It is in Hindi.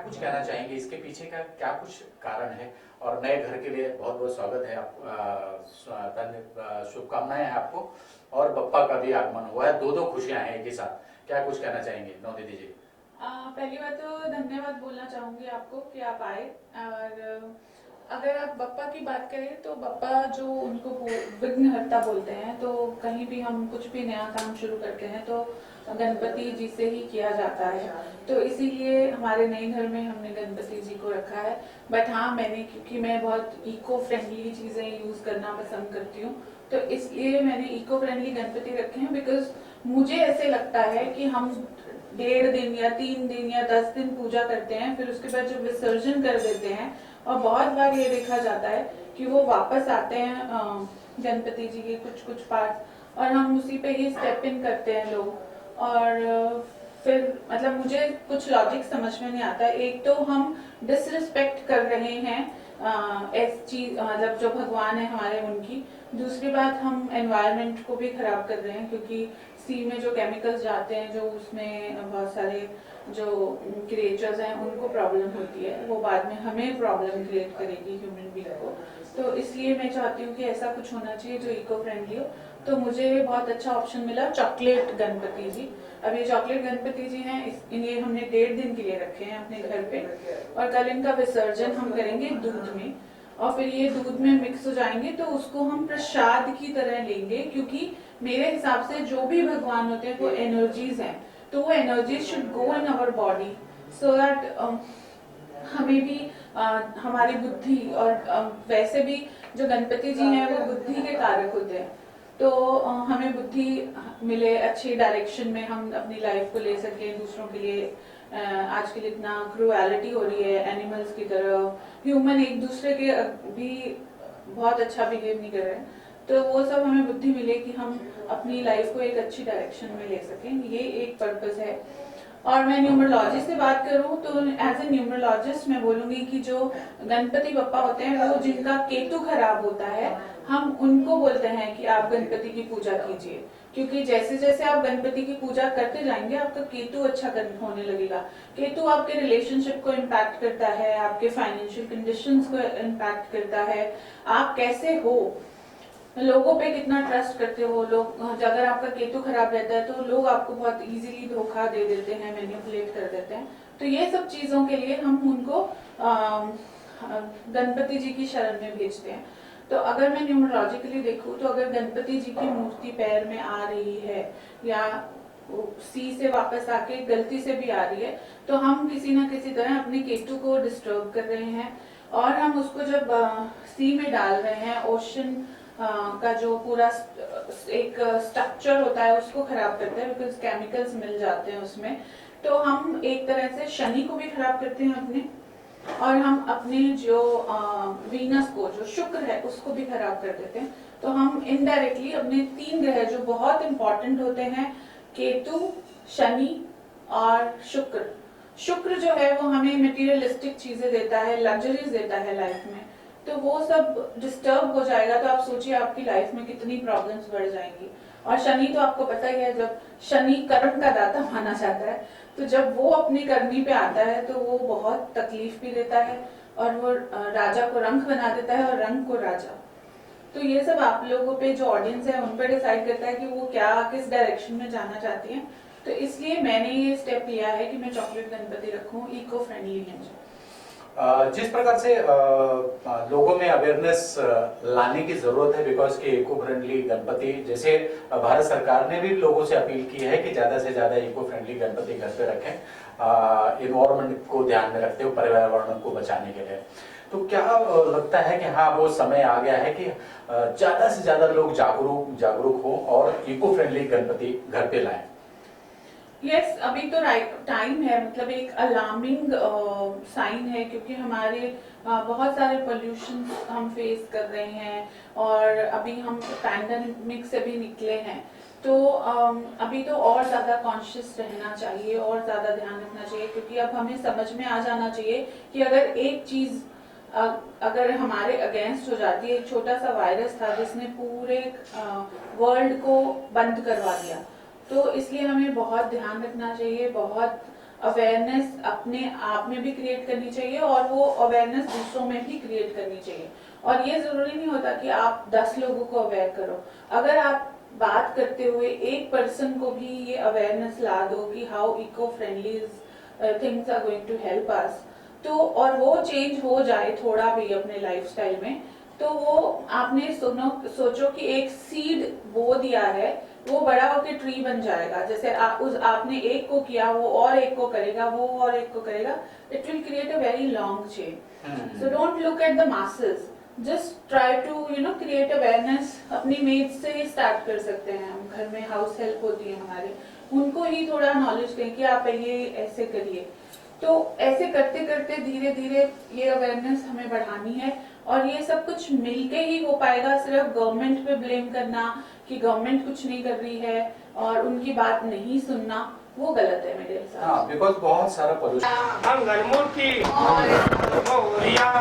कुछ कहना चाहेंगे, इसके पीछे का क्या कुछ कारण है? और नए घर के लिए बहुत बहुत स्वागत है, शुभकामनाएं हैं आपको। और बप्पा का भी आगमन हुआ है, दो दो खुशियां हैं एक ही साथ। क्या कुछ कहना चाहेंगे नवदीदी जी? पहली बात तो धन्यवाद बोलना चाहूंगी आपको कि आप आए। और अगर आप बप्पा की बात करें तो बप्पा जो उनको विघ्नहर्ता बोलते हैं, तो कहीं भी हम कुछ भी नया काम शुरू करते हैं तो गणपति जी से ही किया जाता है। तो इसीलिए हमारे नए घर में हमने गणपति जी को रखा है। बट हाँ, मैंने क्योंकि मैं बहुत इको फ्रेंडली चीजें यूज करना पसंद करती हूँ, तो इसलिए मैंने इको फ्रेंडली गणपति रखे हैं। बिकॉज मुझे ऐसे लगता है कि हम 1.5 दिन या 3 दिन या 10 दिन पूजा करते हैं, फिर उसके बाद जब विसर्जन कर देते हैं, और बहुत बार ये देखा जाता है कि वो वापस आते हैं गणपति जी के कुछ कुछ पार्ट, और हम उसी पे ही स्टेप इन करते हैं लोग। और फिर मतलब मुझे कुछ लॉजिक समझ में नहीं आता। एक तो हम डिसरिस्पेक्ट कर रहे हैं ऐसी चीज, मतलब जो भगवान है हमारे उनकी। दूसरी बात, हम एनवायरनमेंट को भी खराब कर रहे हैं, क्योंकि सी में जो केमिकल्स जाते हैं, जो उसमें बहुत सारे जो क्रिएचर्स हैं उनको प्रॉब्लम होती है, वो बाद में हमें प्रॉब्लम क्रिएट करेगी ह्यूमन बीइंग को। तो इसलिए मैं चाहती हूँ कि ऐसा कुछ होना चाहिए जो इको फ्रेंडली हो। तो मुझे बहुत अच्छा ऑप्शन मिला चॉकलेट गणपति जी। अब ये चॉकलेट गणपति जी हैं, इन्हें हमने 1.5 दिन के लिए रखे हैं अपने घर पे, और कल इनका विसर्जन हम करेंगे दूध में। और फिर ये दूध में मिक्स हो जाएंगे, तो उसको हम प्रसाद की तरह लेंगे, क्योंकि मेरे हिसाब से जो भी भगवान होते हैं वो एनर्जीज हैं, तो वो energies should go in our body, so that हमें भी हमारी बुद्धि, और वैसे भी जो गणपति जी हैं वो बुद्धि के कारक होते हैं, तो हमें बुद्धि मिले, अच्छी डायरेक्शन में हम अपनी लाइफ को ले सकें दूसरों के लिए। आजकल इतना क्रूएलिटी हो रही है एनिमल्स की तरह, ह्यूमन एक दूसरे के भी बहुत अच्छा बिहेव नहीं कर रहे हैं, तो वो सब हमें बुद्धि मिले कि हम अपनी लाइफ को एक अच्छी डायरेक्शन में ले सकें, ये एक पर्पस है। और मैं न्यूमरोलॉजी से बात करूं तो एज ए न्यूमरोलॉजिस्ट मैं बोलूंगी कि जो गणपति बप्पा होते हैं, वो जिनका केतु खराब होता है, हम उनको बोलते हैं कि आप गणपति की पूजा कीजिए, क्योंकि जैसे जैसे आप गणपति की पूजा करते जाएंगे आपका केतु अच्छा होने लगेगा। केतु आपके रिलेशनशिप को इम्पैक्ट करता है, आपके फाइनेंशियल कंडीशंस को इम्पैक्ट करता है, आप कैसे हो, लोगों पे कितना ट्रस्ट करते हो लोग। अगर आपका केतु खराब रहता है तो लोग आपको बहुत इजीली धोखा दे देते हैं, मैनिपुलेट कर देते हैं। तो ये सब चीजों के लिए हम उनको गणपति जी की शरण में भेजते हैं। तो अगर मैं न्यूमरोलॉजिकली देखूं, तो अगर गणपति जी की मूर्ति पैर में आ रही है, या सी से वापस आके गलती से भी आ रही है, तो हम किसी ना किसी तरह अपने केतु को डिस्टर्ब कर रहे हैं। और हम उसको जब सी में डाल रहे हैं, ओशन का जो पूरा एक स्ट्रक्चर होता है उसको खराब करते हैं, बिकॉज केमिकल्स मिल जाते हैं उसमें। तो हम एक तरह से शनि को भी खराब करते हैं अपने, और हम अपने जो वीनस को, जो शुक्र है, उसको भी खराब कर देते हैं। तो हम इनडायरेक्टली अपने 3 ग्रह जो बहुत इंपॉर्टेंट होते हैं, केतु, शनि और शुक्र। शुक्र जो है वो हमें मटेरियलिस्टिक चीजें देता है, लग्जरीज देता है लाइफ में, तो वो सब डिस्टर्ब हो जाएगा। तो आप सोचिए आपकी लाइफ में कितनी प्रॉब्लम्स बढ़ जाएंगी। और शनि तो आपको पता ही है, जब शनि कर्म का दाता माना जाता है, तो जब वो अपनी करनी पे आता है तो वो बहुत तकलीफ भी देता है, और वो राजा को रंक बना देता है और रंक को राजा। तो ये सब आप लोगों पे, जो ऑडियंस है, उन पर डिसाइड करता है कि वो क्या, किस डायरेक्शन में जाना चाहती है। तो इसलिए मैंने ये स्टेप लिया है कि मैं चॉकलेट गणपति रखूं, इको फ्रेंडली है। जिस प्रकार से लोगों में अवेयरनेस लाने की जरूरत है, बिकॉज कि इको फ्रेंडली गणपति, जैसे भारत सरकार ने भी लोगों से अपील की है कि ज्यादा से ज्यादा इको फ्रेंडली गणपति घर पे रखें, इन्वायरमेंट को ध्यान में रखते हुए, पर्यावरण को बचाने के लिए। तो क्या लगता है कि हाँ, वो समय आ गया है कि ज्यादा से ज्यादा लोग जागरूक हो और इको फ्रेंडली गणपति घर पे लाएं? यस, अभी तो टाइम है, मतलब एक अलार्मिंग साइन है, क्योंकि हमारे बहुत सारे पोल्यूशन हम फेस कर रहे हैं, और अभी हम पैंडेमिक से भी निकले हैं। तो अभी तो और ज्यादा कॉन्शियस रहना चाहिए, और ज्यादा ध्यान रखना चाहिए, क्योंकि अब हमें समझ में आ जाना चाहिए कि अगर एक चीज अगर हमारे अगेंस्ट हो जाती है, एक छोटा सा वायरस था जिसने पूरे वर्ल्ड को बंद करवा दिया, तो इसलिए हमें बहुत ध्यान रखना चाहिए, बहुत अवेयरनेस अपने आप में भी क्रिएट करनी चाहिए और वो अवेयरनेस दूसरों में भी क्रिएट करनी चाहिए। और ये जरूरी नहीं होता कि आप 10 लोगों को अवेयर करो, अगर आप बात करते हुए एक पर्सन को भी ये अवेयरनेस ला दो कि how eco friendly things are going to help us, तो और वो चेंज हो जाए थोड़ा भी अपने लाइफस्टाइल में, तो वो आपने सोचो कि एक सीड बो दिया है, वो बड़ा होकर ट्री बन जाएगा। जैसे आपने एक को किया, वो और एक को करेगा, वो और एक को करेगा, it will create a very long chain. So don't look at the masses, just try to create awareness. अपनी मेड्स से ही स्टार्ट कर सकते हैं हम, घर में हाउस हेल्प होती है हमारी, उनको ही थोड़ा नॉलेज दें कि आप ये ऐसे करिए। तो ऐसे करते करते धीरे धीरे ये अवेयरनेस हमें बढ़ानी है, और ये सब कुछ मिलके ही हो पाएगा। सिर्फ गवर्नमेंट पे ब्लेम करना कि गवर्नमेंट कुछ नहीं कर रही है और उनकी बात नहीं सुनना, वो गलत है मेरे हिसाब से। बिकॉज बहुत सारा पोल्यूशन मंगल मूर्ति मोरिया